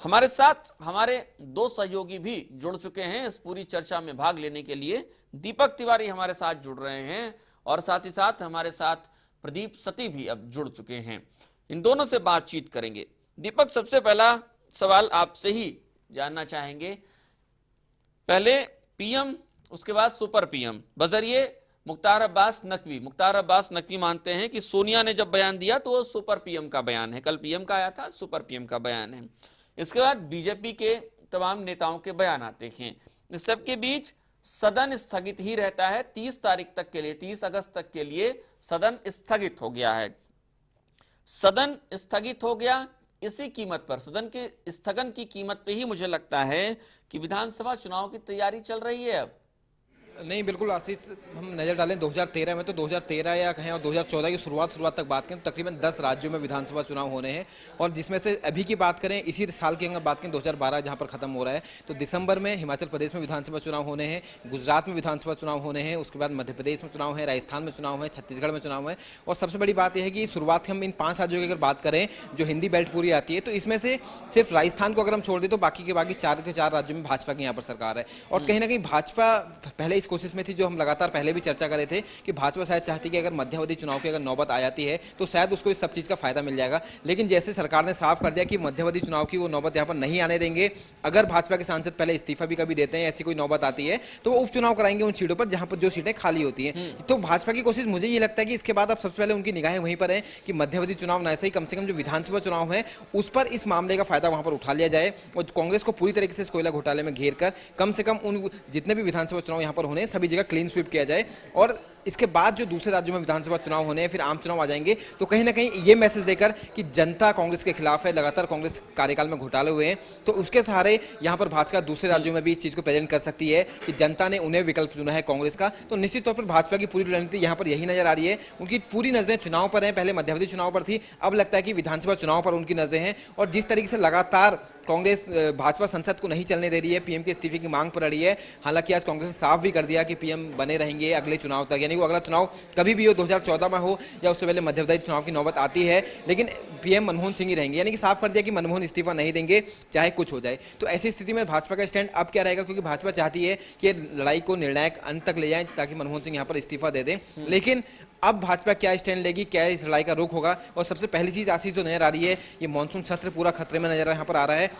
हमारे साथ हमारे दो सहयोगी भी जुड़ चुके हैं इस पूरी चर्चा में भाग लेने के लिए। दीपक तिवारी हमारे साथ जुड़ रहे हैं और साथ ही साथ हमारे साथ प्रदीप सती भी अब जुड़ चुके हैं। इन दोनों से बातचीत करेंगे। दीपक, सबसे पहला सवाल आपसे ही जानना चाहेंगे। पहले पीएम, उसके बाद सुपर पीएम बजरिए मुख्तार अब्बास नकवी। मुख्तार अब्बास नकवी मानते हैं कि सोनिया ने जब बयान दिया तो वो सुपर पीएम का बयान है। कल पीएम का आया था, सुपर पीएम का बयान है। इसके बाद बीजेपी के तमाम नेताओं के बयान आते हैं। इस सब के बीच सदन स्थगित ही रहता है। 30 तारीख तक के लिए, 30 अगस्त तक के लिए सदन स्थगित हो गया है। सदन स्थगित हो गया, इसी कीमत पर, सदन के स्थगन की कीमत पे ही मुझे लगता है कि विधानसभा चुनाव की तैयारी चल रही है। अब नहीं, बिल्कुल आशीष, हम नज़र डालें 2013 में, तो 2013 या कहें और 2014 की शुरुआत तक बात करें तो तकरीबन 10 राज्यों में विधानसभा चुनाव होने हैं। और जिसमें से अभी की बात करें, इसी साल की अगर बात करें 2012 जहां पर खत्म हो रहा है, तो दिसंबर में हिमाचल प्रदेश में विधानसभा चुनाव होने हैं, गुजरात में विधानसभा चुनाव होने हैं, उसके बाद मध्य प्रदेश में चुनाव है, राजस्थान में चुनाव है, छत्तीसगढ़ में चुनाव है। और सबसे बड़ी बात यह है कि शुरुआत हम इन 5 राज्यों की अगर बात करें जो हिंदी बेल्ट पूरी आती है, तो इसमें से सिर्फ राजस्थान को अगर हम छोड़ दें तो बाकी के 4 के 4 राज्यों में भाजपा की यहाँ पर सरकार है। और कहीं ना कहीं भाजपा पहले इस कोशिश में थी, जो हम लगातार पहले भी चर्चा कर रहे थे कि भाजपा शायद चाहती कि अगर मध्यावधि चुनाव की अगर नौबत आ जाती है तो शायद उसको इस सब चीज का फायदा मिल जाएगा। लेकिन जैसे सरकार ने साफ कर दिया कि मध्यावधि चुनाव की वो नौबत यहां पर नहीं आने देंगे, अगर भाजपा के सांसद पहले इस्तीफा भी कभी देते हैं, ऐसी कोई नौबत आती है तो वो उपचुनाव कराएंगे उन सीटों पर जहां पर जो सीटें खाली होती हैं। तो भाजपा की कोशिश, मुझे ये लगता है कि इसके बाद अब सबसे पहले उनकी निगाहें वहीं पर है कि मध्यावधि चुनाव न ऐसे ही, कम से कम जो विधानसभा चुनाव है उस पर इस मामले का फायदा वहां पर उठा लिया जाए और कांग्रेस को पूरी तरीके से इस कोयला घोटाले में घेर कर कम से कम उन जितने भी विधानसभा चुनाव यहां पर होने सभी जगह क्लीन स्वीप किया जाए। और इसके बाद जो दूसरे राज्यों में विधानसभा चुनाव होने हैं, फिर आम चुनाव आ जाएंगे, तो कहीं ना कहीं ये मैसेज देकर कि जनता कांग्रेस के खिलाफ है, लगातार कांग्रेस कार्यकाल में घोटाले हुए हैं, तो उसके सहारे यहां पर भाजपा दूसरे राज्यों में भी इस चीज को प्रेजेंट कर सकती है कि जनता ने उन्हें विकल्प चुना है कांग्रेस का। तो निश्चित तौर पर भाजपा की पूरी रणनीति यहां पर यही नजर आ रही है। उनकी पूरी नजरें चुनाव पर है, पहले मध्यावधि चुनाव पर थी, अब लगता है कि विधानसभा चुनाव पर उनकी नजरें हैं। और जिस तरीके से लगातार कांग्रेस भाजपा संसद को नहीं चलने दे रही है, पीएम के इस्तीफे की मांग पर अड़ी है। हालांकि आज कांग्रेस ने साफ भी कर दिया कि पीएम बने रहेंगे अगले चुनाव तक, यानी वो अगला चुनाव कभी भी हो, 2014 में हो या उससे पहले मध्यावधि चुनाव की नौबत आती है, लेकिन पीएम मनमोहन सिंह ही रहेंगे। यानी कि साफ कर दिया कि मनमोहन इस्तीफा नहीं देंगे चाहे कुछ हो जाए। तो ऐसी स्थिति में भाजपा का स्टैंड अब क्या रहेगा, क्योंकि भाजपा चाहती है कि लड़ाई को निर्णायक अंत तक ले जाए ताकि मनमोहन सिंह यहाँ पर इस्तीफा दे दें। लेकिन अब भाजपा क्या स्टैंड लेगी, क्या इस लड़ाई का रुख होगा। और सबसे पहली चीज आशीष जो नजर आ रही है, ये मानसून सत्र पूरा खतरे में नजर यहाँ पर आ रहा है,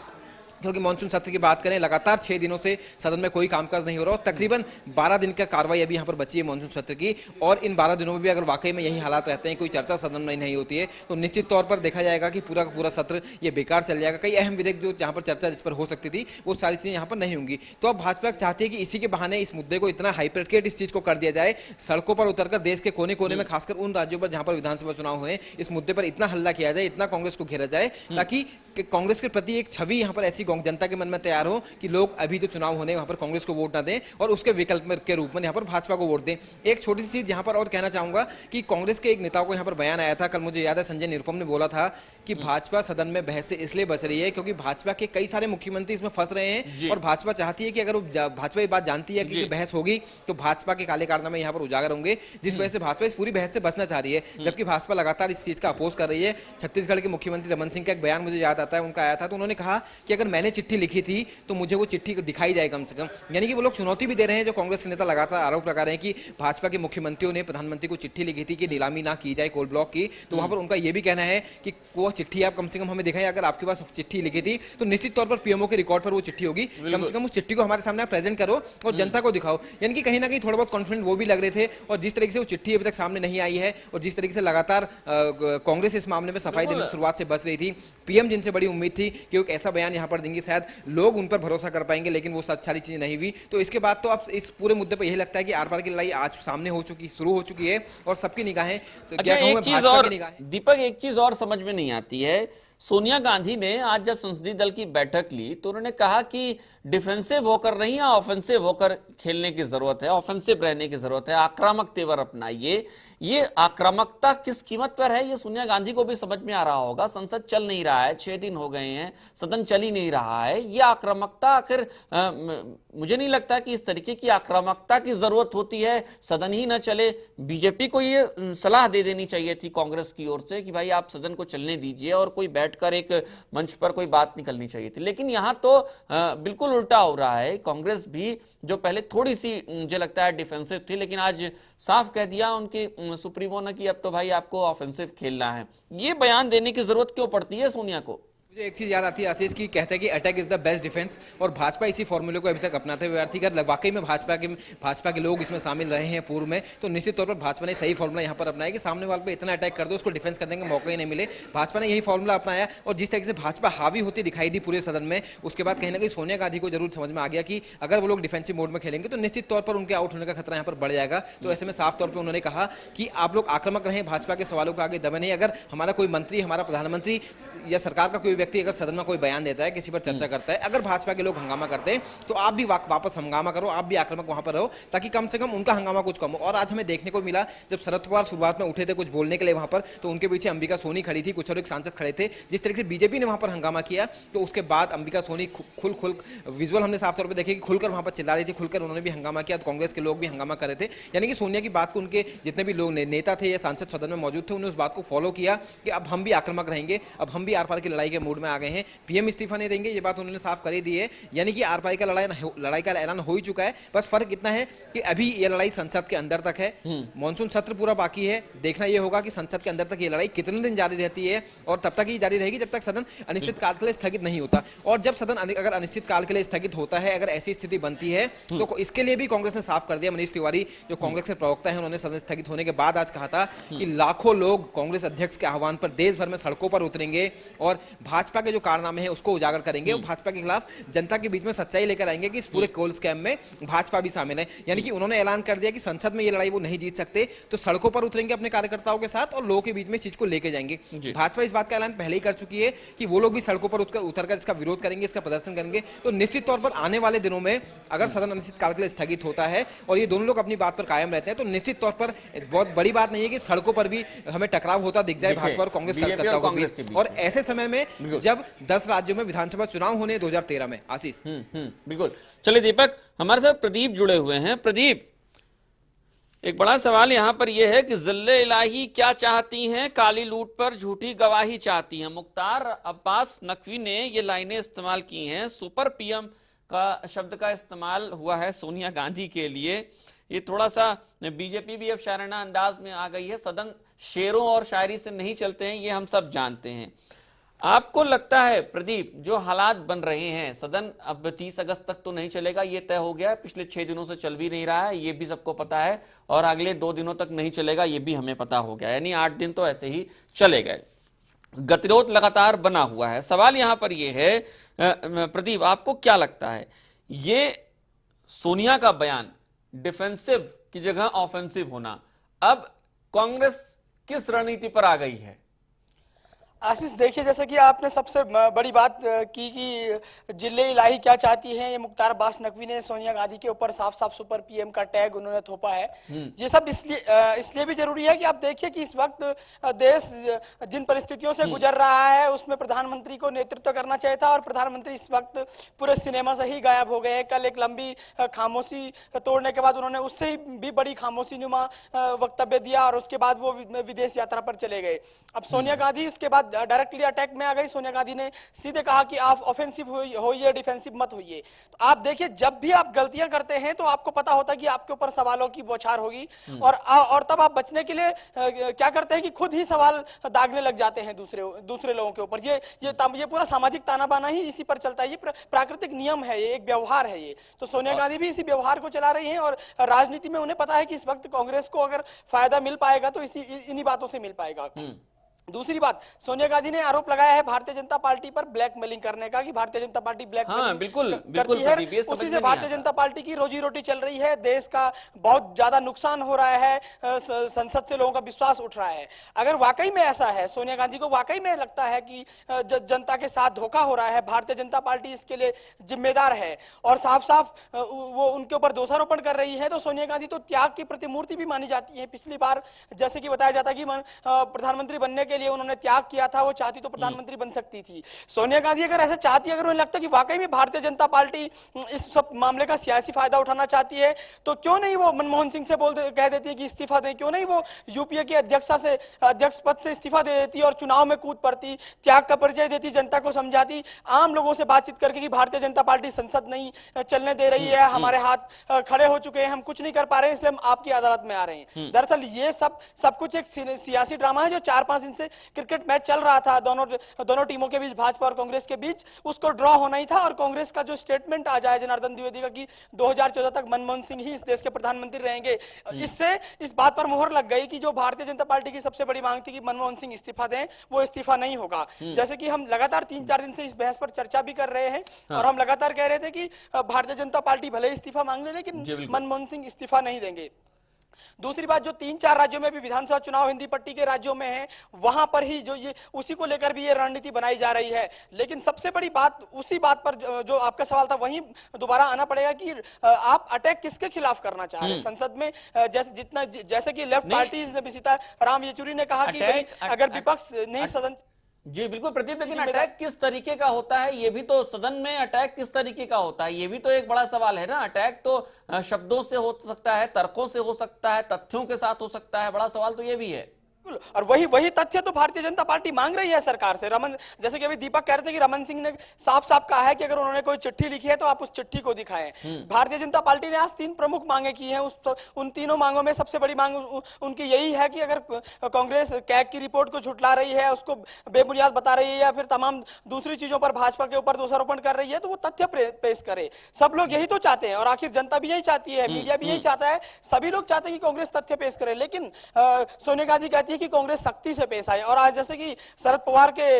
क्योंकि मानसून सत्र की बात करें, लगातार 6 दिनों से सदन में कोई कामकाज नहीं हो रहा और तकरीबन 12 दिन का कार्रवाई अभी यहाँ पर बची है मानसून सत्र की। और इन 12 दिनों में भी अगर वाकई में यही हालात रहते हैं, कोई चर्चा सदन में नहीं होती है, तो निश्चित तौर पर देखा जाएगा कि पूरा का पूरा सत्र ये बेकार चल जाएगा। कई अहम विधेयक जो जहाँ पर चर्चा जिस पर हो सकती थी वो सारी चीजें यहाँ पर नहीं होंगी। तो अब भाजपा चाहती है कि इसी के बहाने इस मुद्दे को इतना हाइपरकेट इस चीज को कर दिया जाए, सड़कों पर उतरकर देश के कोने कोने में, खासकर उन राज्यों पर जहाँ पर विधानसभा चुनाव हुए, इस मुद्दे पर इतना हल्ला किया जाए, इतना कांग्रेस को घेरा जाए, ताकि कांग्रेस के प्रति एक छवि यहाँ पर ऐसी जनता के मन में तैयार हो कि लोग अभी जो चुनाव होने वहां पर कांग्रेस को वोट ना दें और उसके विकल्प के रूप में यहाँ पर भाजपा को वोट दें। एक छोटी सी चीज यहाँ पर और कहना चाहूंगा कि कांग्रेस के एक नेता को यहाँ पर बयान आया था कल, मुझे याद है संजय निरुपम ने बोला था कि भाजपा सदन में बहस से इसलिए बच रही है क्योंकि भाजपा के कई सारे मुख्यमंत्री इसमें फंस रहे हैं और भाजपा चाहती है कि अगर भाजपा ये बात जानती है कि बहस होगी तो भाजपा के काले कारनामे यहाँ पर उजागर होंगे, जिस वजह से भाजपा इस पूरी बहस से बचना चाह रही है, जबकि भाजपा लगातार इस चीज का अपोज कर रही है। छत्तीसगढ़ के मुख्यमंत्री रमन सिंह का एक बयान मुझे याद आता है, उनका आया था, तो उन्होंने कहा कि अगर मैंने चिट्ठी लिखी थी तो मुझे वो चिट्ठी दिखाई जाए कम से कम। यानी कि वो लोग चुनौती भी दे रहे हैं, जो कांग्रेस के नेता लगातार आरोप लगा रहे हैं कि भाजपा के मुख्यमंत्रियों ने प्रधानमंत्री को चिट्ठी लिखी थी कि नीलामी ना की जाए कोल ब्लॉक की, तो वहां पर उनका यह भी कहना है कि वो चिट्ठी आप कम से कम हमें दिखाएं, अगर आपके पास चिट्ठी लिखी थी तो निश्चित तौर पर पीएमओ के रिकॉर्ड पर वो चिट्ठी होगी, कम से कम उस चिट्ठी को हमारे सामने प्रेजेंट करो और जनता को दिखाओ। यानी कि कहीं ना कहीं थोड़ा बहुत कॉन्फिडेंट वो भी लग रहे थे। और जिस तरीके से वो चिट्ठी अभी तक सामने नहीं आई है और जिस तरीके से लगातार कांग्रेस इस मामले में सफाई देने की शुरुआत से बच रही थी, पीएम जिनसे बड़ी उम्मीद थी कि वो ऐसा बयान यहां पर देंगे शायद लोग उन पर भरोसा कर पाएंगे, लेकिन वो सारी चीजें नहीं हुई। तो इसके बाद तो अब इस पूरे मुद्दे पर यही लगता है कि आर पार की लड़ाई आज सामने हो चुकी, शुरू हो चुकी है और सबकी निगाहें, अच्छा, एक चीज और दीपक, एक चीज और समझ में नहीं आती है। सोनिया गांधी ने आज जब संसदीय दल की बैठक ली तो उन्होंने कहा कि डिफेंसिव होकर नहीं, या ऑफेंसिव होकर खेलने की जरूरत है, ऑफेंसिव रहने की जरूरत है, आक्रामक तेवर अपनाइए। ये आक्रामकता किस कीमत पर है, ये सोनिया गांधी को भी समझ में आ रहा होगा। संसद चल नहीं रहा है, 6 दिन हो गए हैं, सदन चल ही नहीं रहा है। ये आक्रामकता आखिर मुझे नहीं लगता कि इस तरीके की आक्रामकता की जरूरत होती है, सदन ही न चले। बीजेपी को ये सलाह दे देनी चाहिए थी कांग्रेस की ओर से कि भाई आप सदन को चलने दीजिए और कोई बैठ बैठकर एक मंच पर कोई बात निकलनी चाहिए थी। लेकिन यहाँ तो बिल्कुल उल्टा हो रहा है। कांग्रेस भी जो पहले थोड़ी सी मुझे लगता है डिफेंसिव थी, लेकिन आज साफ कह दिया उनके सुप्रीमो ने कि अब तो भाई आपको ऑफेंसिव खेलना है। ये बयान देने की जरूरत क्यों पड़ती है सोनिया को? मुझे एक चीज याद आती है आशीष की, कहते हैं कि attack is the best defence, और भाजपा इसी फॉर्मूले को अभी तक अपनाते हुए आती है। अगर वाकई में भाजपा के लोग इसमें शामिल रहे हैं पूर्व में, तो निश्चित तौर पर भाजपा ने सही फॉर्मूला यहाँ पर अपनाया कि सामने वाले पे इतना अटैक कर दो उसको डिफेंस करने का मौका ही नहीं मिले। भाजपा ने यही फॉर्मूला अपनाया, और जिस तरीके से भाजपा हावी होती दिखाई दी पूरे सदन में, उसके बाद कहीं ना कहीं सोनिया गांधी को जरूर समझ में आ गया कि अगर वो लोग डिफेंसिव मोड में खेलेंगे तो निश्चित तौर पर उनके आउट होने का खतरा यहाँ पर बढ़ जाएगा। तो ऐसे में साफ तौर पर उन्होंने कहा कि आप लोग आक्रामक रहें, भाजपा के सवालों का आगे दबे नहीं। अगर हमारा कोई मंत्री, हमारा प्रधानमंत्री या सरकार का कोई व्यक्ति अगर सदन में कोई बयान देता है, किसी पर चर्चा करता है, अगर भाजपा के लोग हंगामा करते हैं तो आप भी वापस हंगामा करो, आप भी आक्रामक वहां पर रहो, ताकि कम से कम उनका हंगामा कुछ कम हो। और आज हमें देखने को मिला, जब शरद पवार शुरुआत में उठे थे कुछ बोलने के लिए वहां पर, तो उनके पीछे अंबिका सोनी खड़ी थी, कुछ और एक सांसद खड़े थे। जिस तरीके से बीजेपी ने वहां पर हंगामा किया, तो उसके बाद अंबिका सोनी खुल विजुअल हमने साफ तौर पर देखे कि खुलकर वहां पर चिल्ला रही थी, खुलकर उन्होंने भी हंगामा किया। कांग्रेस के लोग भी हंगामा कर रहे थे, यानी कि सोनिया की बात को उनके जितने भी लोग नेता थे या सांसद सदन में मौजूद थे, उन्होंने उस बात को फॉलो किया कि अब हम भी आक्रामक रहेंगे, अब हम भी आर पार की लड़ाई के मूड में आ गए हैं। पीएम इस्तीफा नहीं देंगे, ये बात उन्होंने साफ कर ही दी है। यानी कि आर पार का लड़ाई का ऐलान हो ही चुका है। बस फर्क इतना है कि अभी ये लड़ाई संसद के अंदर तक है, मॉनसून सत्र पूरा बाकी है। देखना यह होगा कि संसद के अंदर तक ये लड़ाई कितने दिन जारी रहती है, और तब तक ही जारी रहेगी जब तक सदन अनिश्चित काल के लिए स्थगित नहीं होता। और जब सदन अगर अनिश्चित काल के लिए स्थगित होता है, अगर ऐसी स्थिति बनती है, तो इसके लिए भी कांग्रेस ने साफ कर दिया। मनीष तिवारी जो कांग्रेस के प्रवक्ता है, उन्होंने सदन स्थगित होने के बाद आज कहा था कि लाखों लोग कांग्रेस अध्यक्ष के आह्वान पर देश भर में सड़कों पर उतरेंगे और भाजपा के जो कारनामे हैं उसको उजागर करेंगे, और भाजपा के खिलाफ जनता के बीच में सच्चाई लेकर आएंगे कि इस पूरे कोल स्कैम में भाजपा भी शामिल है। यानी कि उन्होंने ऐलान कर दिया कि संसद में ये लड़ाई वो नहीं जीत सकते, तो सड़कों पर उतरेंगे अपने कार्यकर्ताओं के साथ और लोगों के बीच में इस चीज को लेके जाएंगे। भाजपा इस बात का ऐलान पहले ही कर चुकी है कि वो लोग भी सड़कों पर उतरकर इसका विरोध करेंगे, इसका प्रदर्शन करेंगे। तो निश्चित तौर पर आने वाले दिनों में अगर सदन अनिश्चित काल के लिए स्थगित होता है और ये दोनों लोग अपनी बात पर कायम रहते हैं, तो निश्चित तौर पर बहुत बड़ी बात नहीं है कि सड़कों पर भी हमें टकराव होता दिख जाए भाजपा और कांग्रेस कार्यकर्ताओं के बीच। और ऐसे समय में जब 10 राज्यों में विधानसभा चुनाव होने 2013 में। आशीष बिल्कुल। चलिए दीपक, हमारे साथ प्रदीप जुड़े हुए हैं। प्रदीप, एक बड़ा सवाल यहां पर यह है कि जिले इलाही क्या चाहती हैं? काली लूट पर झूठी गवाही चाहती हैं। मुख्तार अब्बास नकवी ने ये लाइनें इस्तेमाल की हैं। सुपर पीएम का शब्द का इस्तेमाल हुआ है सोनिया गांधी के लिए। ये थोड़ा सा बीजेपी भी अब शायराना अंदाज में आ गई है। सदन शेरों और शायरी से नहीं चलते हैं, ये हम सब जानते हैं। आपको लगता है प्रदीप, जो हालात बन रहे हैं, सदन अब 30 अगस्त तक तो नहीं चलेगा, ये तय हो गया है, पिछले 6 दिनों से चल भी नहीं रहा है, ये भी सबको पता है, और अगले 2 दिनों तक नहीं चलेगा, ये भी हमें पता हो गया, यानी 8 दिन तो ऐसे ही चले गए। गतिरोध लगातार बना हुआ है। सवाल यहां पर यह है प्रदीप, आपको क्या लगता है, ये सोनिया का बयान डिफेंसिव की जगह ऑफेंसिव होना, अब कांग्रेस किस रणनीति पर आ गई है? आशीष, देखिए, जैसे कि आपने सबसे बड़ी बात की कि जिले इलाही क्या चाहती है, ये मुख्तार अब्बास नकवी ने सोनिया गांधी के ऊपर साफ साफ सुपर पीएम का टैग उन्होंने थोपा है। ये सब इसलिए भी जरूरी है कि आप देखिए कि इस वक्त देश जिन परिस्थितियों से गुजर रहा है उसमें प्रधानमंत्री को नेतृत्व करना चाहिए था, और प्रधानमंत्री इस वक्त पूरे सिनेमा से ही गायब हो गए हैं। कल एक लंबी खामोशी तोड़ने के बाद उन्होंने उससे भी बड़ी खामोशी नुमा वक्तव्य दिया, और उसके बाद वो विदेश यात्रा पर चले गए। अब सोनिया गांधी उसके बाद डायरेक्टली अटैक में आ गई। सोनिया गांधी ने सीधे कहा कि आप ऑफेंसिव होइए, डिफेंसिव मत होइए। तो आप देखिए, जब भी आप गलतियां करते हैं तो आपको पता होता है कि आपके ऊपर सवालों की बौछार होगी, और तब आप बचने के लिए क्या करते हैं कि खुद ही सवाल दागने लग जाते हैं दूसरे लोगों के ऊपर। ये पूरा सामाजिक ताना बाना ही इसी पर चलता है। ये प्राकृतिक नियम है, ये एक व्यवहार है। ये तो सोनिया गांधी भी इसी व्यवहार को चला रही है, और राजनीति में उन्हें पता है कि इस वक्त कांग्रेस को अगर फायदा मिल पाएगा तो इन्हीं बातों से मिल पाएगा। दूसरी बात, सोनिया गांधी ने आरोप लगाया है भारतीय जनता पार्टी पर ब्लैकमेलिंग करने का, कि भारतीय जनता पार्टी ब्लैकमेलिंग करती है, उसी से भारतीय जनता पार्टी की रोजी रोटी चल रही है, देश का बहुत ज्यादा नुकसान हो रहा है, संसद से लोगों का विश्वास उठ रहा है। अगर वाकई में ऐसा है, सोनिया गांधी को वाकई में लगता है कि जनता के साथ धोखा हो रहा है, भारतीय जनता पार्टी इसके लिए जिम्मेदार है और साफ साफ वो उनके ऊपर दोषारोपण कर रही है, तो सोनिया गांधी तो त्याग की प्रतिमूर्ति भी मानी जाती है। पिछली बार जैसे कि बताया जाता है कि प्रधानमंत्री बनने के लिए उन्होंने त्याग किया था, वो चाहती तो प्रधानमंत्री बन सकती थी। सोनिया गांधी अगर ऐसा चाहती, अगर उन्हें लगता कि वाकई में भारतीय जनता पार्टी इस सब मामले का सियासी फायदा उठाना चाहती है, तो क्यों नहीं वो मनमोहन सिंह से कह देती है कि इस्तीफा दें, क्यों नहीं वो यूपीए की अध्यक्ष पद से इस्तीफा दे देती और चुनाव में कूद पड़ती, त्याग का परिचय देती, जनता को समझाती, आम लोगों से बातचीत करके कि भारतीय जनता पार्टी संसद नहीं चलने दे रही है, हमारे हाथ खड़े हो चुके हैं, हम कुछ नहीं कर पा रहे हैं, इसलिए हम आपकी अदालत में आ रहे हैं। दरअसल ये सब कुछ एक सियासी ड्रामा है जो 4-5 दिन से क्रिकेट मैच चल रहा था दोनों टीमों के बीच, भाजपा और कांग्रेस के बीच, उसको ड्रॉ होना ही था। और कांग्रेस का जो स्टेटमेंट आ जाए जनार्दन द्विवेदी का कि 2014 तक मनमोहन सिंह ही इस देश के प्रधानमंत्री रहेंगे, इससे इस बात पर मोहर लग गई कि जो भारतीय जनता पार्टी की सबसे बड़ी मांग थी कि मनमोहन सिंह इस्तीफा दें, वो इस्तीफा नहीं होगा। जैसे कि हम लगातार 3-4 दिन से इस बहस पर चर्चा भी कर रहे हैं और हम लगातार कह रहे थे कि भारतीय जनता पार्टी भले इस्तीफा मांग ले, लेकिन मनमोहन सिंह इस्तीफा नहीं देंगे। दूसरी बात, जो 3-4 राज्यों में भी विधानसभा चुनाव हिंदी पट्टी के राज्यों में है, वहां पर ही जो ये उसी को लेकर भी ये रणनीति बनाई जा रही है। लेकिन सबसे बड़ी बात, उसी बात पर जो आपका सवाल था वहीं दोबारा आना पड़ेगा कि आप अटैक किसके खिलाफ करना चाह रहे हैं संसद में। जैसे कि लेफ्ट पार्टीज ने भी, सीताराम येचुरी ने कहा कि अगर विपक्ष नहीं सदन। जी बिल्कुल प्रदीप, लेकिन अटैक किस तरीके का होता है, ये भी तो सदन में अटैक किस तरीके का होता है, ये भी तो एक बड़ा सवाल है ना। अटैक तो शब्दों से हो सकता है, तर्कों से हो सकता है, तथ्यों के साथ हो सकता है, बड़ा सवाल तो ये भी है। और वही तथ्य तो भारतीय जनता पार्टी मांग रही है सरकार से। जैसे कि अभी दीपक कह रहे थे कि रमन सिंह ने साफ साफ कहा है कि अगर उन्होंने कोई चिट्ठी लिखी है तो आप उस चिट्ठी को दिखाएं। भारतीय जनता पार्टी ने आज 3 प्रमुख मांगे की हैं। उन तीनों मांगों में सबसे बड़ी मांग उनकी यही है कि अगर कांग्रेस कैग की रिपोर्ट को झुठला रही है, उसको बेबुनियाद बता रही है या फिर तमाम दूसरी चीजों पर भाजपा के ऊपर दोषारोपण कर रही है, तो वो तथ्य पेश करे। सब लोग यही तो चाहते हैं और आखिर जनता भी यही चाहती है, मीडिया भी यही चाहता है, सभी लोग चाहते हैं कि कांग्रेस तथ्य पेश करे। लेकिन सोनिया गांधी कहती है कि कांग्रेस सख्ती से पेश आए। और आज जैसे कि शरद पवार के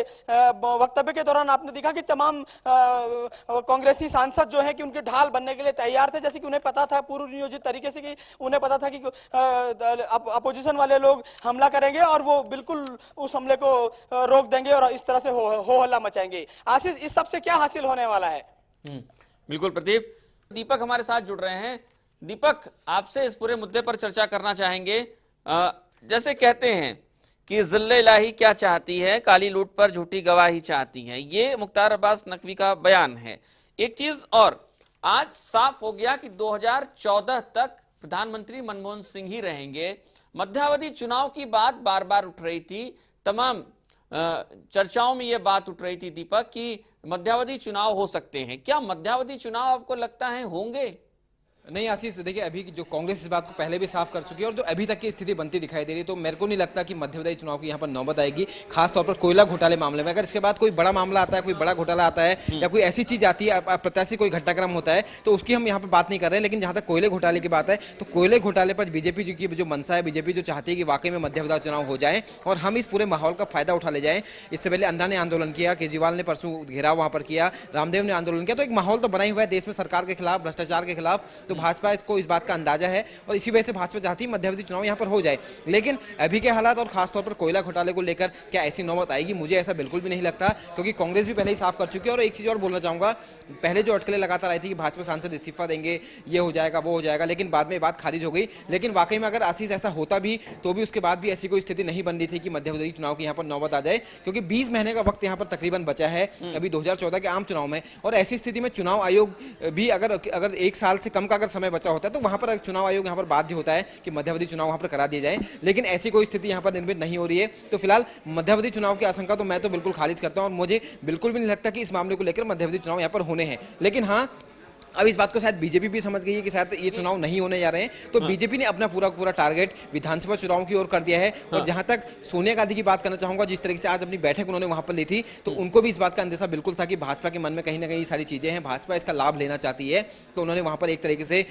वक्तव्य के दौरान आपने देखा कि तमाम कांग्रेसी सांसद जो है कि उनके ढाल बनने के लिए तैयार थे, जैसे कि उन्हें पता था पूर्व नियोजित तरीके से कि उन्हें पता था कि अपोजिशन वाले लोग हमला करेंगे और वो बिल्कुल उस हमले को रोक देंगे और इस तरह से हो हल्ला मचाएंगे। आशीष, इस सबसे क्या हासिल होने वाला है? बिल्कुल प्रदीप, दीपक हमारे साथ जुड़ रहे हैं। दीपक, आपसे इस पूरे मुद्दे पर चर्चा करना चाहेंगे। जैसे कहते हैं कि जिल्ले इलाही क्या चाहती है, काली लूट पर झूठी गवाही चाहती है, ये मुख्तार अब्बास नकवी का बयान है। एक चीज और, आज साफ हो गया कि 2014 तक प्रधानमंत्री मनमोहन सिंह ही रहेंगे। मध्यावधि चुनाव की बात बार बार उठ रही थी, तमाम चर्चाओं में यह बात उठ रही थी दीपक कि मध्यावधि चुनाव हो सकते हैं। क्या मध्यावधि चुनाव आपको लगता है होंगे? नहीं आशीष, देखिए अभी जो कांग्रेस इस बात को पहले भी साफ कर चुकी है और जो अभी तक की स्थिति बनती दिखाई दे रही है, तो मेरे को नहीं लगता कि मध्यप्रदेश चुनाव की यहाँ पर नौबत आएगी, खासतौर पर कोयला घोटाले मामले में। अगर इसके बाद कोई बड़ा मामला आता है, कोई बड़ा घोटाला आता है या कोई ऐसी चीज आती है, प्रत्याशी कोई घटनाक्रम होता है, तो उसकी हम यहाँ पर बात नहीं कर रहे हैं। लेकिन जहाँ तक कोयले घोटाले की बात है, तो कोयले घोटाले पर बीजेपी की जो मंशा है, बीजेपी जो चाहती है कि वाकई में मध्यप्रदेश चुनाव हो जाए और हम इस पूरे माहौल का फायदा उठा ले जाएं। इससे पहले अन्ना ने आंदोलन किया, केजरीवाल ने परसों घेराव वहां पर किया, रामदेव ने आंदोलन किया, तो एक माहौल तो बना ही हुआ है देश में सरकार के खिलाफ, भ्रष्टाचार के खिलाफ। तो भाजपा इसको इस बात का अंदाजा है और इसी वजह से भाजपा चाहती है मध्यावधि चुनाव यहां पर हो जाए। लेकिन अभी के हालात और खासतौर पर कोयला घोटाले को लेकर क्या ऐसी नौबत आएगी, मुझे ऐसा बिल्कुल भी नहीं लगता, क्योंकि कांग्रेस भी पहले ही साफ कर चुकी है। और एक चीज और बोलना चाहूंगा, पहले जो अटकलें लगातार आई थी कि भाजपा सांसद इस्तीफा देंगे, ये हो जाएगा, वो हो जाएगा, लेकिन बाद में बात खारिज हो गई। लेकिन वाकई में अगर आशीष ऐसा होता भी तो भी उसके बाद भी ऐसी कोई स्थिति नहीं बन रही थी कि मध्यावधि चुनाव की यहाँ पर नौबत आ जाए, क्योंकि 20 महीने का वक्त यहाँ पर तकरीबन बचा है अभी 2014 के आम चुनाव में। और ऐसी स्थिति में चुनाव आयोग भी अगर 1 साल से कम का अगर समय बचा होता है, तो वहां पर चुनाव आयोग यहाँ पर बाध्य होता है कि मध्यावधि चुनाव वहां पर करा दिए जाए। लेकिन ऐसी कोई स्थिति यहाँ पर निर्मित नहीं हो रही है। तो फिलहाल मध्यावधि चुनाव की आशंका तो मैं तो बिल्कुल खारिज करता हूं और मुझे बिल्कुल भी नहीं लगता कि इस मामले को लेकर मध्यावधि चुनाव यहाँ पर होने हैं। लेकिन हाँ, अब इस बात को शायद बीजेपी भी समझ गई है कि शायद ये चुनाव नहीं होने जा रहे हैं, तो बीजेपी ने अपना पूरा टारगेट विधानसभा चुनाव की ओर कर दिया है। और जहां तक सोनिया गांधी की बात करना चाहूंगा, जिस तरीके से आज अपनी बैठक उन्होंने वहां पर ली थी, तो उनको भी इस बात का अंदेशा बिल्कुल था कि भाजपा के मन में कहीं ना कहीं सारी चीजें हैं, भाजपा इसका लाभ लेना चाहती है। तो उन्होंने वहां पर एक तरीके से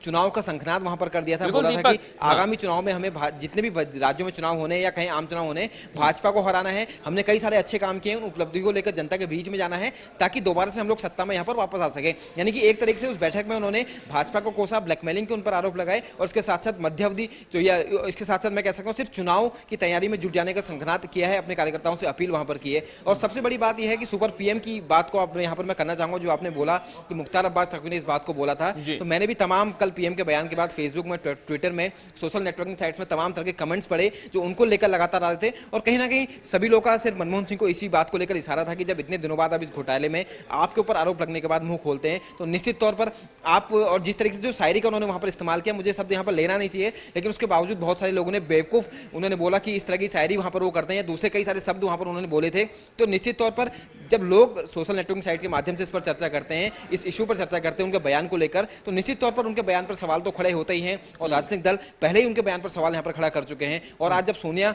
चुनाव का संखनाद वहां पर कर दिया था, बोला था कि आगामी चुनाव में हमें जितने भी राज्यों में चुनाव होने या कहीं आम चुनाव होने, भाजपा को हराना है। हमने कई सारे अच्छे काम किए हैं, उन उपलब्धि को लेकर जनता के बीच में जाना है ताकि दोबारा से हम लोग सत्ता में यहाँ पर वापस आ सके। यानी कि एक तरीके से उस बैठक में उन्होंने भाजपा को कोसा, ब्लैकमेलिंग के उन पर आरोप लगाए और उसके साथ साथ मध्यावधि जो या इसके साथ साथ मैं कह सकता हूँ सिर्फ चुनाव की तैयारी में जुट जाने का संखनाद किया है, अपने कार्यकर्ताओं से अपील वहां पर की है। और सबसे बड़ी बात यह है कि सुपर पीएम की बात को यहाँ पर मैं करना चाहूंगा, जो आपने बोला कि मुख्तार अब्बास नकवी ने इस बात को बोला था, तो मैंने भी तमाम कल कल पीएम के बयान के बाद फेसबुक में, ट्विटर में, सोशल नेटवर्किंग साइट्स में तमाम तरह के कमेंट्स पड़े जो उनको लेकर लगातार आ रहे थे। और कहीं ना कहीं सभी लोग का सिर्फ मनमोहन सिंह को इसी बात को लेकर इशारा था कि जब इतने दिनों बाद आप इस घोटाले में आपके ऊपर आरोप लगने के बाद मुंह खोलते हैं तो निश्चित तौर पर आप, और जिस तरीके से जो शायरी का उन्होंने वहां पर इस्तेमाल किया, मुझे शब्द यहाँ पर लेना नहीं चाहिए, लेकिन उसके बावजूद बहुत सारे लोगों ने बेवकूफ उन्होंने बोला कि इस तरह की शायरी वहां पर वो करते हैं, दूसरे कई सारे शब्द वहां पर उन्होंने बोले थे। तो निश्चित तौर पर जब लोग सोशल नेटवर्किंग साइट के माध्यम से इस पर चर्चा करते हैं, इस इशू पर चर्चा करते हैं उनके बयान को लेकर, तो निश्चित तौर पर उनके बयान पर सवाल तो खड़े होते ही हैं और राजनीतिक दल पहले ही उनके बयान पर सवाल यहाँ पर खड़ा कर चुके हैं। और आज जब सोनिया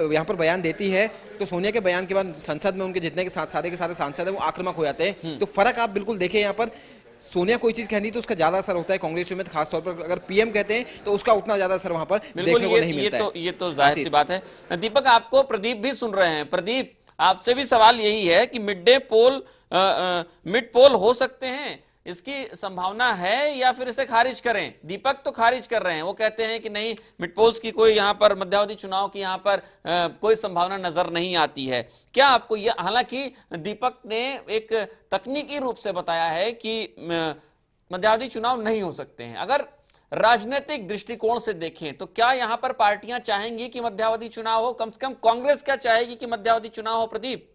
यहाँ पर बयान देती है तो सोनिया के बयान के बाद संसद में उनके जितने के सारे सांसद हैं वो आक्रामक हो जाते हैं। तो फर्क आप बिल्कुल देखें, यहाँ पर सोनिया कोई चीज कहनी तो उसका ज्यादा असर होता है कांग्रेस में, खासतौर पर अगर पीएम कहते हैं तो उसका उतना ज्यादा असर वहां पर देखने को नहीं मिलता है। ये तो जाहिर सी बात है। दीपक, आपको प्रदीप भी सुन रहे हैं। प्रदीप, आपसे भी सवाल यही है कि मिड पोल हो सकते हैं, इसकी संभावना है या फिर इसे खारिज करें? दीपक तो खारिज कर रहे हैं, वो कहते हैं कि नहीं, मिड पोल्स की कोई यहाँ पर मध्यावधि चुनाव की यहाँ पर कोई संभावना नजर नहीं आती है। क्या आपको ये, हालांकि दीपक ने एक तकनीकी रूप से बताया है कि मध्यावधि चुनाव नहीं हो सकते हैं, अगर राजनीतिक दृष्टिकोण से देखें तो क्या यहां पर पार्टियां चाहेंगी कि मध्यावधि चुनाव हो? कम से कम कांग्रेस क्या चाहेगी कि मध्यावधि चुनाव हो? प्रदीप,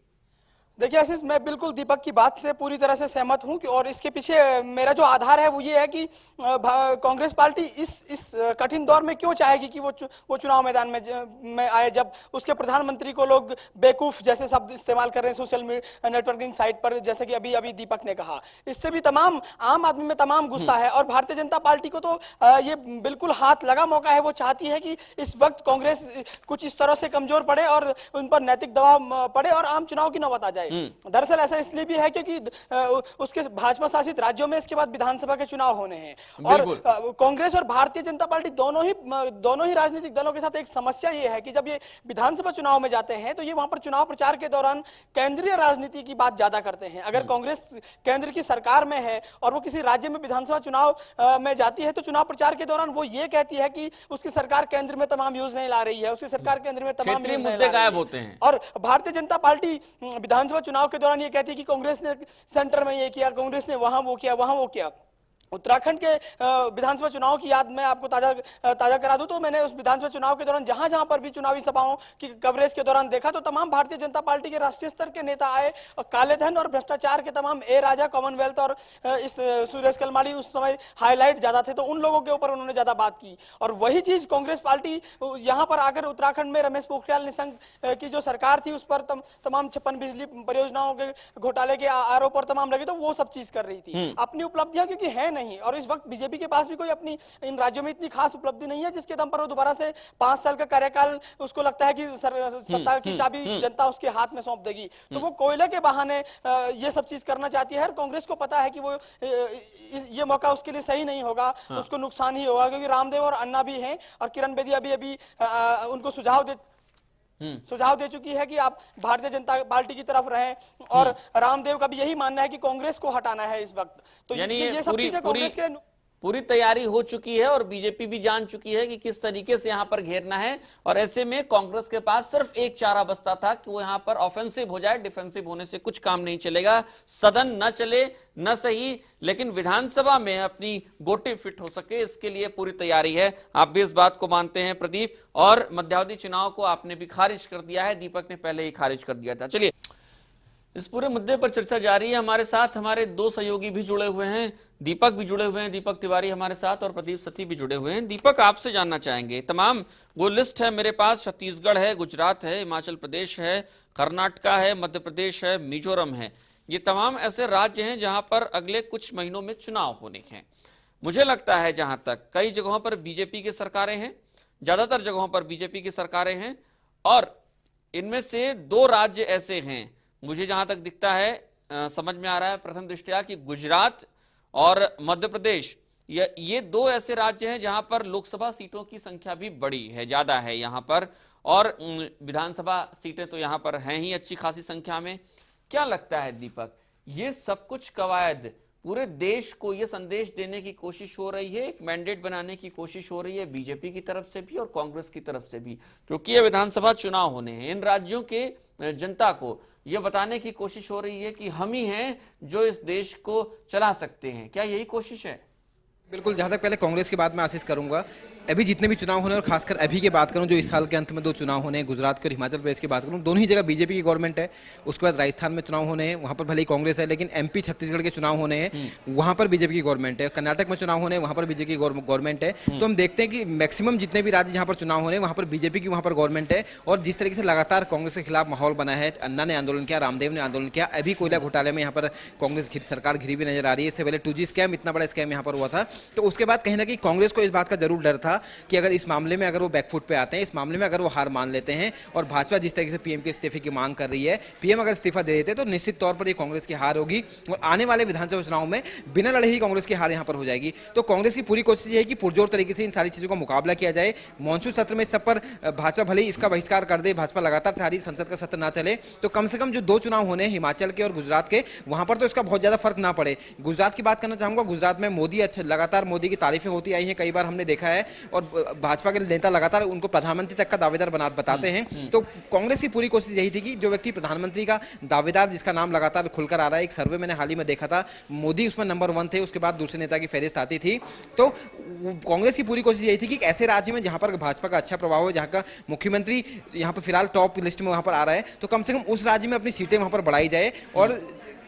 देखिए आशीष, मैं बिल्कुल दीपक की बात से पूरी तरह से सहमत हूं और इसके पीछे मेरा जो आधार है वो ये है कि कांग्रेस पार्टी इस कठिन दौर में क्यों चाहेगी कि वो चुनाव मैदान में आए, जब उसके प्रधानमंत्री को लोग बेवकूफ जैसे शब्द इस्तेमाल कर रहे हैं सोशल नेटवर्किंग साइट पर, जैसे कि अभी दीपक ने कहा। इससे भी तमाम आम आदमी में तमाम गुस्सा है और भारतीय जनता पार्टी को तो ये बिल्कुल हाथ लगा मौका है। वो चाहती है कि इस वक्त कांग्रेस कुछ इस तरह से कमजोर पड़े और उन पर नैतिक दबाव पड़े और आम चुनाव की नौबत आ जाए। दरअसल ऐसा इसलिए भी है क्योंकि उसके भाजपा शासित राज्यों में इसके बाद विधानसभा के चुनाव होने हैं और कांग्रेस और भारतीय जनता पार्टी दोनों ही राजनीतिक दलों के साथ एक समस्या ये है कि जब ये विधानसभा चुनाव में जाते हैं तो ये वहां पर चुनाव प्रचार के दौरान केंद्रीय राजनीति की बात ज्यादा करते हैं। अगर कांग्रेस केंद्र की सरकार में है और वो किसी राज्य में विधानसभा चुनाव में जाती है तो चुनाव प्रचार के दौरान वो ये कहती है कि उसकी सरकार केंद्र में तमाम योजनाएं ला रही है, उसकी सरकार केंद्र में तमाम मुद्दे गायब होते हैं। और भारतीय जनता पार्टी विधानसभा चुनाव के दौरान ये कहती है कि कांग्रेस ने सेंटर में ये किया, कांग्रेस ने वहां वो किया। उत्तराखंड के विधानसभा चुनाव की याद मैं आपको ताजा करा दूं तो मैंने उस विधानसभा चुनाव के दौरान जहां पर भी चुनावी सभाओं की कवरेज के दौरान देखा तो तमाम भारतीय जनता पार्टी के राष्ट्रीय स्तर के नेता आए और काले धन और भ्रष्टाचार के तमाम राजा, कॉमनवेल्थ और इस सुरेश कलमाड़ी उस समय हाईलाइट ज्यादा थे, तो उन लोगों के ऊपर उन्होंने ज्यादा बात की। और वही चीज कांग्रेस पार्टी यहां पर आकर उत्तराखंड में रमेश पोखरियाल निशंक की जो सरकार थी उस पर तमाम 56 बिजली परियोजनाओं के घोटाले के आरोप और तमाम लगे, तो वो सब चीज कर रही थी। अपनी उपलब्धियां क्योंकि है नहीं और इस वक्त बीजेपी के पास भी कोई अपनी इन राज्यों में इतनी खास उपलब्धि नहीं है जिसके दम पर वो दोबारा से 5 साल का कार्यकाल उसको लगता है कि सत्ता की चाबी जनता उसके हाथ में सौंप देगी, तो वो कोयले के बहाने ये सब चीज करना चाहती है। और कांग्रेस को पता है कि वो ये मौका उसके लिए सही नहीं होगा, उसको नुकसान ही होगा, क्योंकि रामदेव और अन्ना भी हैं और किरण बेदी अभी उनको सुझाव दे चुकी है कि आप भारतीय जनता पार्टी की तरफ रहें और रामदेव का भी यही मानना है कि कांग्रेस को हटाना है इस वक्त। तो ये सब चीजें कांग्रेस के पूरी तैयारी हो चुकी है और बीजेपी भी जान चुकी है कि किस तरीके से यहां पर घेरना है और ऐसे में कांग्रेस के पास सिर्फ एक चारा बचता था कि वो यहां पर ऑफेंसिव हो जाए। डिफेंसिव होने से कुछ काम नहीं चलेगा, सदन न चले न सही, लेकिन विधानसभा में अपनी गोटी फिट हो सके इसके लिए पूरी तैयारी है। आप भी इस बात को मानते हैं प्रदीप, और मध्यावधि चुनाव को आपने भी खारिज कर दिया है, दीपक ने पहले ही खारिज कर दिया था। चलिए इस पूरे मुद्दे पर चर्चा जारी है। हमारे साथ हमारे 2 सहयोगी भी जुड़े हुए हैं, दीपक भी जुड़े हुए हैं, दीपक तिवारी हमारे साथ और प्रदीप सती भी जुड़े हुए हैं। दीपक, आपसे जानना चाहेंगे, तमाम वो लिस्ट है मेरे पास, छत्तीसगढ़ है, गुजरात है, हिमाचल प्रदेश है, कर्नाटका है, मध्य प्रदेश है, मिजोरम है, ये तमाम ऐसे राज्य हैं जहां पर अगले कुछ महीनों में चुनाव होने हैं। मुझे लगता है जहां तक कई जगहों पर बीजेपी की सरकारें हैं, ज्यादातर जगहों पर बीजेपी की सरकारें हैं और इनमें से 2 राज्य ऐसे हैं मुझे जहां तक दिखता है समझ में आ रहा है प्रथम दृष्टया कि गुजरात और मध्य प्रदेश ये 2 ऐसे राज्य हैं जहां पर लोकसभा सीटों की संख्या भी बड़ी है, ज्यादा है यहां पर, और विधानसभा सीटें तो यहां पर हैं ही अच्छी खासी संख्या में। क्या लगता है दीपक, ये सब कुछ कवायद पूरे देश को ये संदेश देने की कोशिश हो रही है, एक मैंडेट बनाने की कोशिश हो रही है बीजेपी की तरफ से भी और कांग्रेस की तरफ से भी, क्योंकि ये विधानसभा चुनाव होने हैं, इन राज्यों के जनता को ये बताने की कोशिश हो रही है कि हम ही हैं जो इस देश को चला सकते हैं। क्या यही कोशिश है? बिल्कुल, जहाँ तक पहले कांग्रेस की बात मैं आशीष करूंगा, अभी जितने भी चुनाव होने और खासकर अभी की बात करूं जो इस साल के अंत में 2 चुनाव होने हैं, गुजरात के और हिमाचल प्रदेश की बात करूं, दोनों ही जगह बीजेपी की गवर्नमेंट है। उसके बाद राजस्थान में चुनाव होने हैं, वहां पर भले ही कांग्रेस है, लेकिन एमपी छत्तीसगढ़ के चुनाव होने हैं, वहां पर बीजेपी की गवर्नमेंट है। कर्नाटक में चुनाव होने हैं, वहां पर बीजेपी की गवर्नमेंट है। तो हम देखते हैं कि मैक्सिमम जितने भी राज्य जहां पर चुनाव होने हैं वहां पर बीजेपी की वहां पर गवर्नमेंट है। और जिस तरीके से लगातार कांग्रेस के खिलाफ माहौल बना है, अन्ना ने आंदोलन किया, रामदेव ने आंदोलन किया, अभी कोयला घोटाले में यहाँ पर कांग्रेस सरकार घिरी हुई नजर आ रही है। इससे पहले 2G स्कैम, इतना बड़ा स्कैम यहाँ पर हुआ था। तो उसके बाद कहीं ना कहीं कांग्रेस को इस बात का जरूर डर था कि अगर इस मामले में अगर वो बैकफुट पे आते हैं, इस मामले में अगर वो हार मान लेते हैं और भाजपा जिस तरीके से पीएम के इस्तीफे की मांग कर रही है, पीएम अगर इस्तीफा दे देते तो निश्चित तौर पर ये कांग्रेस की हार होगी और आने वाले विधानसभा चुनाव में बिना लड़े ही कांग्रेस की हार यहां पर हो जाएगी। तो कांग्रेस की पूरी कोशिश ये है कि पुरजोर तरीके से इन सारी चीजों का मुकाबला किया जाए। मॉनसून सत्र में इस सब पर भाजपा भले ही इसका बहिष्कार कर दे, भाजपा लगातार चाह रही संसद का सत्र ना चले, तो कम से कम जो 2 चुनाव होने हैं हिमाचल के और गुजरात के, वहां पर तो इसका बहुत ज्यादा फर्क ना पड़े। गुजरात की बात करना चाहूंगा, गुजरात में मोदी अच्छा, लगातार मोदी की तारीफें होती आई हैं, कई बार हमने देखा है, और भाजपा के नेता लगातार उनको प्रधानमंत्री तक का दावेदार बताते हैं। तो कांग्रेस की पूरी कोशिश यही थी कि जो व्यक्ति प्रधानमंत्री का दावेदार, जिसका नाम लगातार खुलकर आ रहा है, एक सर्वे मैंने हाल ही में देखा था, मोदी उसमें नंबर 1 थे, उसके बाद दूसरे नेता की फहरिस्त आती थी। तो कांग्रेस की पूरी कोशिश यही थी कि ऐसे राज्य में जहां पर भाजपा का अच्छा प्रभाव है, जहां का मुख्यमंत्री यहां पर फिलहाल टॉप लिस्ट में वहां पर आ रहा है, तो कम से कम उस राज्य में अपनी सीटें वहां पर बढ़ाई जाए। और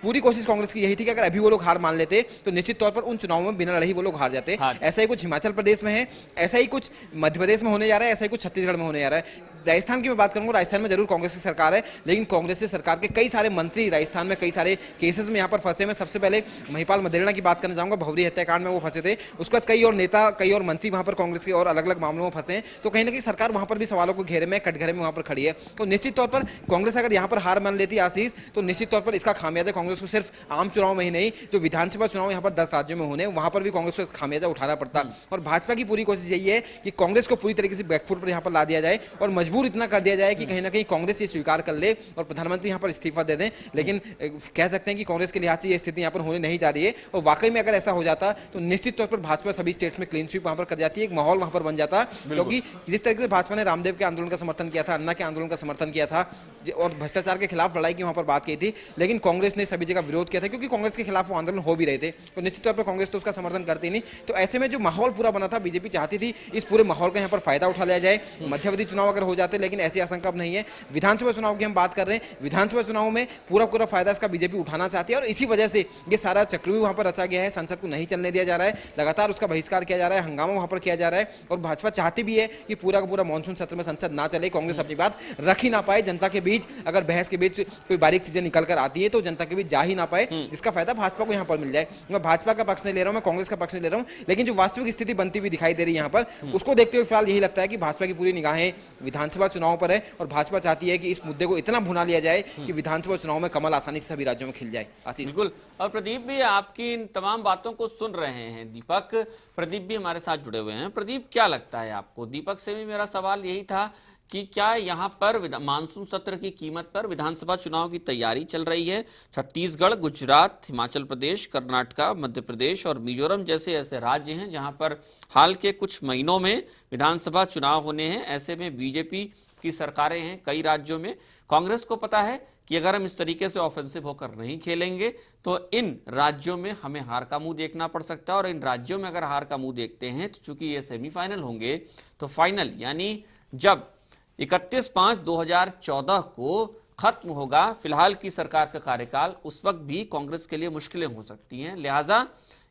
पूरी कोशिश कांग्रेस की यही थी कि अगर अभी वो लोग हार मान लेते तो निश्चित तौर पर उन चुनावों में बिना लड़े ही वो लोग हार जाते। ऐसा ही कुछ हिमाचल प्रदेश में है, ऐसा ही कुछ मध्य प्रदेश में होने जा रहा है, ऐसा ही कुछ छत्तीसगढ़ में होने जा रहा है। राजस्थान की मैं बात करूंगा, राजस्थान में जरूर कांग्रेस की सरकार है, लेकिन कांग्रेस की सरकार के कई सारे मंत्री राजस्थान में कई सारे केसेस में यहाँ पर फंसे हैं। सबसे पहले महिपाल मदेरणा की बात करना चाहूंगा, भवरी हत्याकांड में वो फंसे थे। उसके बाद कई और नेता, कई और मंत्री वहां पर कांग्रेस के और अलग अलग मामलों में फंसे हैं। तो कहीं ना कहीं सरकार वहां पर भी सवालों को घेरे में, कटघरे में वहां पर खड़ी है। तो निश्चित तौर पर कांग्रेस अगर यहाँ पर हार मान लेती आशीष, तो निश्चित तौर पर इसका खामियाजा कांग्रेस को सिर्फ आम चुनाव में ही नहीं, जो विधानसभा चुनाव यहाँ पर 10 राज्यों में होने, वहां पर भी कांग्रेस को खामियाजा उठाना पड़ता। और भाजपा की पूरी कोशिश यही है कि कांग्रेस को पूरी तरीके से बैकफुट पर यहाँ पर ला दिया जाए और मजबूर इतना कर दिया जाए कि कहीं ना कहीं कांग्रेस ये स्वीकार कर ले और प्रधानमंत्री यहाँ पर इस्तीफा दे दें। लेकिन कह सकते हैं कि कांग्रेस के लिहाज से ये स्थिति यहाँ पर होने नहीं जा रही है। और वाकई में अगर ऐसा हो जाता तो निश्चित तौर पर भाजपा सभी स्टेट्स में क्लीन स्वीप वहां पर कर जाती है, एक माहौल वहां पर बन जाता। क्योंकि जिस तरीके से भाजपा ने रामदेव के आंदोलन का समर्थन किया था, अन्ना के आंदोलन का समर्थन किया था और भ्रष्टाचार के खिलाफ लड़ाई की वहां पर बात की थी, लेकिन कांग्रेस ने सभी जगह विरोध किया था क्योंकि कांग्रेस के खिलाफ वो आंदोलन हो भी रहे थे। तो निश्चित तौर पर कांग्रेस तो उसका समर्थन करती नहीं। तो ऐसे में जो माहौल पूरा बना था, बीजेपी चाहती थी इस पूरे माहौल का यहाँ पर फायदा उठा लिया जाए, मध्यावधि चुनाव अगर हो जाते, लेकिन ऐसी आशंका अब नहीं है। विधानसभा चुनाव की हम बात कर रहे हैं, विधानसभा चुनाव में पूरा फायदा इसका बीजेपी उठाना चाहती है और इसी वजह से ये सारा चक्रव्यूह वहां पर रचा गया है। संसद को नहीं चलने दिया जा रहा है, लगातार उसका बहिष्कार किया जा रहा है, हंगामा वहां पर किया जा रहा है। और भाजपा चाहती भी है कि पूरा का पूरा मानसून सत्र में संसद ना चले, कांग्रेस अपनी बात रख ही ना पाए, जनता के बीच अगर बहस के बीच कोई बारीक चीजें निकल कर आती है तो जनता के बीच जा ही ना पाए, जिसका फायदा भाजपा को यहाँ पर मिल जाए। मैं भाजपा का पक्ष नहीं ले रहा हूं, मैं कांग्रेस का पक्ष नहीं ले रहा हूं, लेकिन जो वास्तविक स्थिति बनती हुई दिखाई दे रही है यहाँ पर, उसको देखते हुए फिलहाल यही लगता है कि भाजपा की पूरी निगाहें विधानसभा चुनाव पर है और भाजपा चाहती है कि इस मुद्दे को इतना भुना लिया जाए कि विधानसभा चुनाव में कमल आसानी से सभी राज्यों में खिल जाए। आशीष। बिल्कुल। और प्रदीप भी आपकी इन तमाम बातों को सुन रहे हैं, दीपक प्रदीप भी हमारे साथ जुड़े हुए हैं। प्रदीप, क्या लगता है आपको? दीपक से भी मेरा सवाल यही था कि क्या यहाँ पर मानसून सत्र की कीमत पर विधानसभा चुनाव की तैयारी चल रही है? छत्तीसगढ़, गुजरात, हिमाचल प्रदेश, कर्नाटका, मध्य प्रदेश और मिजोरम जैसे ऐसे राज्य हैं जहां पर हाल के कुछ महीनों में विधानसभा चुनाव होने हैं। ऐसे में बीजेपी की सरकारें हैं कई राज्यों में। कांग्रेस को पता है कि अगर हम इस तरीके से ऑफेंसिव होकर नहीं खेलेंगे तो इन राज्यों में हमें हार का मुंह देखना पड़ सकता है, और इन राज्यों में अगर हार का मुंह देखते हैं तो चूंकि ये सेमीफाइनल होंगे, तो फाइनल यानी जब 31/5/2014 को खत्म होगा फिलहाल की सरकार का कार्यकाल, उस वक्त भी कांग्रेस के लिए मुश्किलें हो सकती हैं। लिहाजा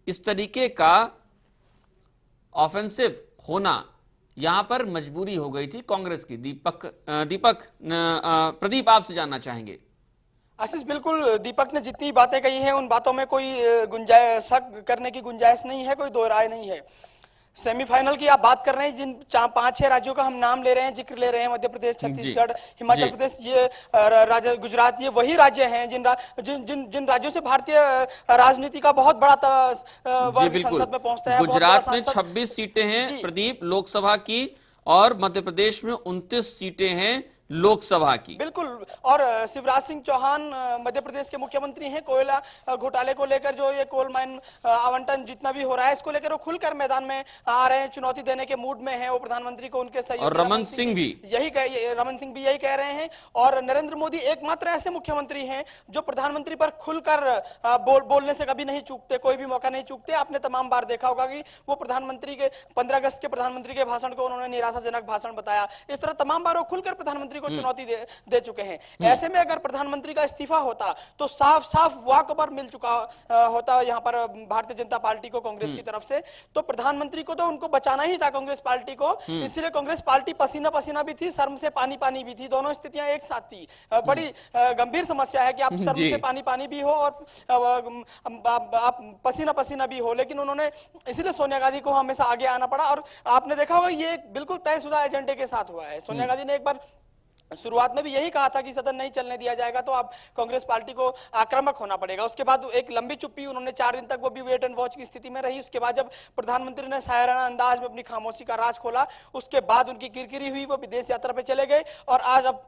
इस तरीके का ऑफेंसिव होना यहां पर मजबूरी हो गई थी कांग्रेस की। प्रदीप आपसे जानना चाहेंगे। आशीष, बिल्कुल दीपक ने जितनी बातें कही हैं उन बातों में कोई गुंजाइश, शक करने की गुंजाइश नहीं है, कोई दो राय नहीं है। सेमीफाइनल की आप बात कर रहे हैं, जिन 5-6 राज्यों का हम नाम ले रहे हैं, जिक्र ले रहे हैं, मध्य प्रदेश, छत्तीसगढ़, हिमाचल प्रदेश, ये राज्य, गुजरात, ये वही राज्य हैं जिन राज्यों से भारतीय राजनीति का बहुत बड़ा वर्ग संसद में पहुंचता है। गुजरात में 26 सीटें हैं प्रदीप लोकसभा की, और मध्य प्रदेश में 29 सीटें हैं लोकसभा की। बिल्कुल। और शिवराज सिंह चौहान मध्य प्रदेश के मुख्यमंत्री हैं। कोयला घोटाले को लेकर जो ये कोल माइन आवंटन जितना भी हो रहा है, इसको लेकर वो खुलकर मैदान में आ रहे हैं, चुनौती देने के मूड में है वो प्रधानमंत्री को। उनके सहयोगी और रमन सिंह भी यही कह रहे हैं। और नरेंद्र मोदी एकमात्र ऐसे मुख्यमंत्री हैं जो प्रधानमंत्री पर खुलकर बोलने से कभी नहीं चूकते, कोई भी मौका नहीं चूकते। आपने तमाम बार देखा होगा कि वो प्रधानमंत्री के 15 अगस्त के प्रधानमंत्री के भाषण को उन्होंने निराशाजनक भाषण बताया। इस तरह तमाम बार वो खुलकर प्रधानमंत्री को चुनौती दे चुके हैं। ऐसे में अगर प्रधानमंत्री का इस्तीफा होता तो साफ साफ वॉक ओवर मिल चुका होता यहाँ पर भारतीय जनता पार्टी को, कांग्रेस की तरफ से। तो प्रधानमंत्री को तो उनको बचाना ही था, कांग्रेस पार्टी को। इसलिए कांग्रेस पार्टी पसीना पसीना भी थी, शर्म से पानी पानी भी थी। दोनों स्थितियां एक साथ थी। बड़ी गंभीर समस्या है कि आप शर्म से पानी पानी भी हो और आप पसीना पसीना भी हो। लेकिन उन्होंने इसलिए सोनिया गांधी को हमेशा आगे आना पड़ा। और आपने देखा होगा ये बिल्कुल तयशुदा एजेंडे के साथ हुआ है। सोनिया गांधी ने एक बार शुरुआत में भी यही कहा था कि सदन नहीं चलने दिया जाएगा तो आप कांग्रेस पार्टी को आक्रामक होना पड़ेगा। उसके बाद एक लंबी चुप्पी, उन्होंने 4 दिन तक वो भी वेट एंड वॉच की स्थिति में रही। उसके बाद जब प्रधानमंत्री ने शायराना अंदाज में अपनी खामोशी का राज खोला, उसके बाद उनकी किरकिरी हुई, वो विदेश यात्रा पे चले गए। और आज अब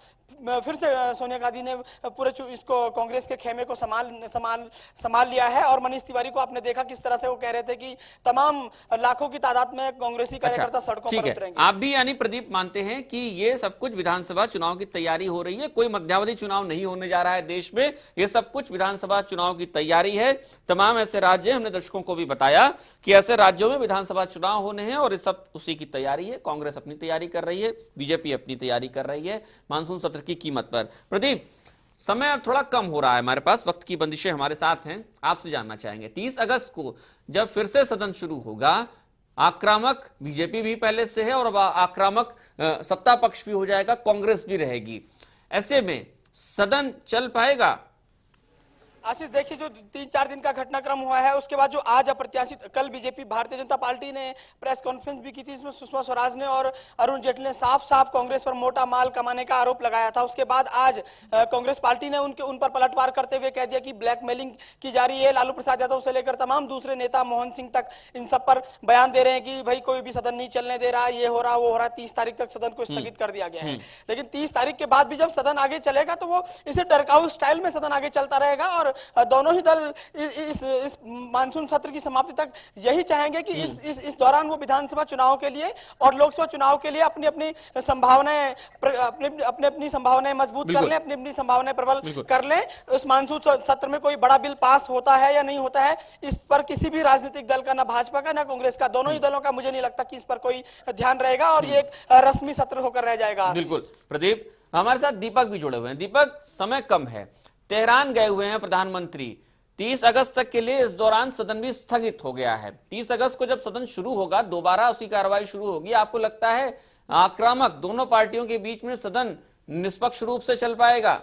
फिर से सोनिया गांधी ने पूरे इसको कांग्रेस के खेमे को संभाल लिया है। और मनीष तिवारी को आपने देखा किस तरह से वो कह रहे थे कि तमाम लाखों की तादाद में कांग्रेसी कार्यकर्ता सड़कों पर उतरेंगे। आप भी यानी प्रदीप मानते हैं कि ये सब कुछ विधानसभा चुनाव की तैयारी हो रही है, कोई मध्यावधि चुनाव नहीं होने जा रहा है देश में, ये सब कुछ विधानसभा चुनाव की तैयारी है। तमाम ऐसे राज्य, हमने दर्शकों को भी बताया कि ऐसे राज्यों में विधानसभा चुनाव होने हैं और ये सब उसी की तैयारी है। कांग्रेस अपनी तैयारी कर रही है, बीजेपी अपनी तैयारी कर रही है मानसून सत्र की कीमत पर। प्रदीप, समय अब थोड़ा कम हो रहा है हमारे पास, वक्त की बंदिशें हमारे साथ हैं। आपसे जानना चाहेंगे 30 अगस्त को जब फिर से सदन शुरू होगा, आक्रामक बीजेपी भी पहले से है और अब आक्रामक सत्ता पक्ष भी हो जाएगा, कांग्रेस भी रहेगी। ऐसे में सदन चल पाएगा? आशीष, देखिए जो 3-4 दिन का घटनाक्रम हुआ है, उसके बाद जो आज अप्रत्याशित, कल बीजेपी भारतीय जनता पार्टी ने प्रेस कॉन्फ्रेंस भी की थी। इसमें सुषमा स्वराज ने और अरुण जेटली ने साफ साफ कांग्रेस पर मोटा माल कमाने का आरोप लगाया था। उसके बाद आज कांग्रेस पार्टी ने उन पर पलटवार करते हुए कह दिया कि ब्लैकमेलिंग की जा रही है। लालू प्रसाद यादव से लेकर तमाम दूसरे नेता, मोहन सिंह तक, इन सब पर बयान दे रहे हैं कि भाई कोई भी सदन नहीं चलने दे रहा, ये हो रहा वो हो रहा। 30 तारीख तक सदन को स्थगित कर दिया गया है। लेकिन 30 तारीख के बाद भी जब सदन आगे चलेगा तो वो इसे टरकाऊ स्टाइल में सदन आगे चलता रहेगा। और दोनों ही इस मानसून सत्र की समाप्ति तक यही चाहेंगे कि इस दौरान वो विधानसभा चुनाव के लिए और लोकसभा चुनाव के लिए अपनी अपनी संभावनाएं मजबूत कर लें, अपनी अपनी संभावनाएं प्रबल कर लें। उस मानसून सत्र में कोई बड़ा बिल पास होता है या नहीं होता है, इस पर किसी भी राजनीतिक दल का, ना भाजपा का ना कांग्रेस का, दोनों ही दलों का मुझे नहीं लगता कि इस पर कोई ध्यान रहेगा और ये एक रस्मी सत्र होकर रह जाएगा। बिल्कुल प्रदीप, हमारे साथ दीपक भी जुड़े हुए हैं। दीपक, समय कम है, तेहरान गए हुए हैं प्रधानमंत्री, 30 अगस्त तक के लिए। इस दौरान सदन भी स्थगित हो गया है। 30 अगस्त को जब सदन शुरू होगा, दोबारा उसकी कार्रवाई शुरू होगी, आपको लगता है आक्रामक दोनों पार्टियों के बीच में सदन निष्पक्ष रूप से चल पाएगा?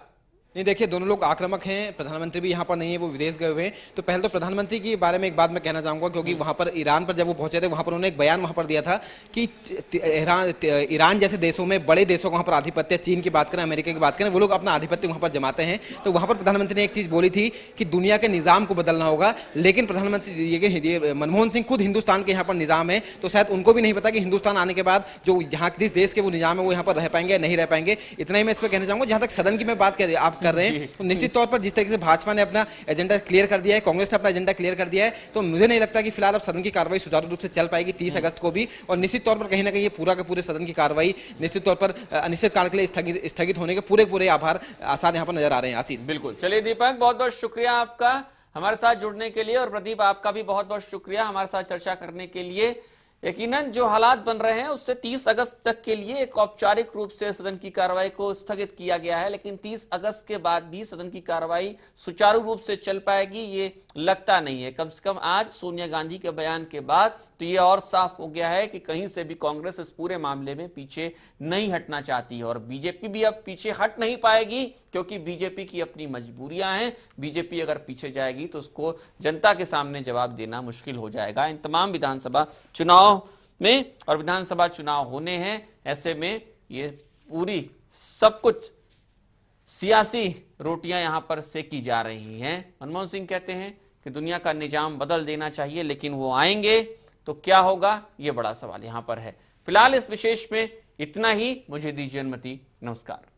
नहीं, देखिए दोनों लोग आक्रामक हैं। प्रधानमंत्री भी यहाँ पर नहीं है, वो विदेश गए हुए हैं। तो पहले तो प्रधानमंत्री के बारे में एक बात मैं कहना चाहूँगा, क्योंकि वहाँ पर ईरान पर जब वो पहुंचे थे, वहाँ पर उन्होंने एक बयान वहाँ पर दिया था कि ईरान जैसे देशों में, बड़े देशों का वहाँ पर आधिपत्य, चीन की बात करें, अमेरिका की बात करें, वो लोग अपना आधिपत्य वहाँ पर जमाते हैं। तो वहाँ पर प्रधानमंत्री ने एक चीज़ बोली थी कि दुनिया के निज़ाम को बदलना होगा। लेकिन प्रधानमंत्री ये मनमोहन सिंह खुद हिंदुस्तान के यहाँ पर निज़ाम है, तो शायद उनको भी नहीं पता कि हिंदुस्तान आने के बाद जो यहाँ जिस देश के वो निज़ाम है वो यहाँ पर रह पाएंगे या नहीं रह पाएंगे। इतना ही मैं इस पर कहना चाहूँगा। जहाँ तक सदन की मैं बात आप कर रहे हैं, निश्चित तौर पर जिस तरीके से भाजपा ने अपना एजेंडा क्लियर कर दिया है, कांग्रेस ने अपना एजेंडा क्लियर कर दिया है, तो मुझे नहीं लगता कि फिलहाल अब सदन की कार्रवाई सुचारू रूप से चल पाएगी 30 अगस्त को भी। और निश्चित तौर पर कहीं ना कहीं ये पूरा के पूरे सदन की कार्रवाई निश्चित तौर पर अनिश्चित काल के लिए स्थगित होने के पूरे आसार यहाँ पर नजर आ रहे हैं। आशीष, बिल्कुल। चलिए दीपक, बहुत बहुत शुक्रिया आपका हमारे साथ जुड़ने के लिए, और प्रदीप आपका भी बहुत बहुत शुक्रिया हमारे साथ चर्चा करने के लिए। यकीनन जो हालात बन रहे हैं उससे 30 अगस्त तक के लिए एक औपचारिक रूप से सदन की कार्रवाई को स्थगित किया गया है, लेकिन 30 अगस्त के बाद भी सदन की कार्रवाई सुचारू रूप से चल पाएगी ये लगता नहीं है। कम से कम आज सोनिया गांधी के बयान के बाद तो ये और साफ हो गया है कि कहीं से भी कांग्रेस इस पूरे मामले में पीछे नहीं हटना चाहती है, और बीजेपी भी अब पीछे हट नहीं पाएगी, क्योंकि बीजेपी की अपनी मजबूरियां हैं। बीजेपी अगर पीछे जाएगी तो उसको जनता के सामने जवाब देना मुश्किल हो जाएगा इन तमाम विधानसभा चुनाव में। और विधानसभा चुनाव होने हैं, ऐसे में ये पूरी सब कुछ सियासी रोटियां यहां पर सेकी जा रही हैं। मनमोहन सिंह कहते हैं कि दुनिया का निजाम बदल देना चाहिए, लेकिन वो आएंगे तो क्या होगा, ये बड़ा सवाल यहां पर है। फिलहाल इस विशेष में इतना ही। मुझे दीजिए अनुमति, नमस्कार।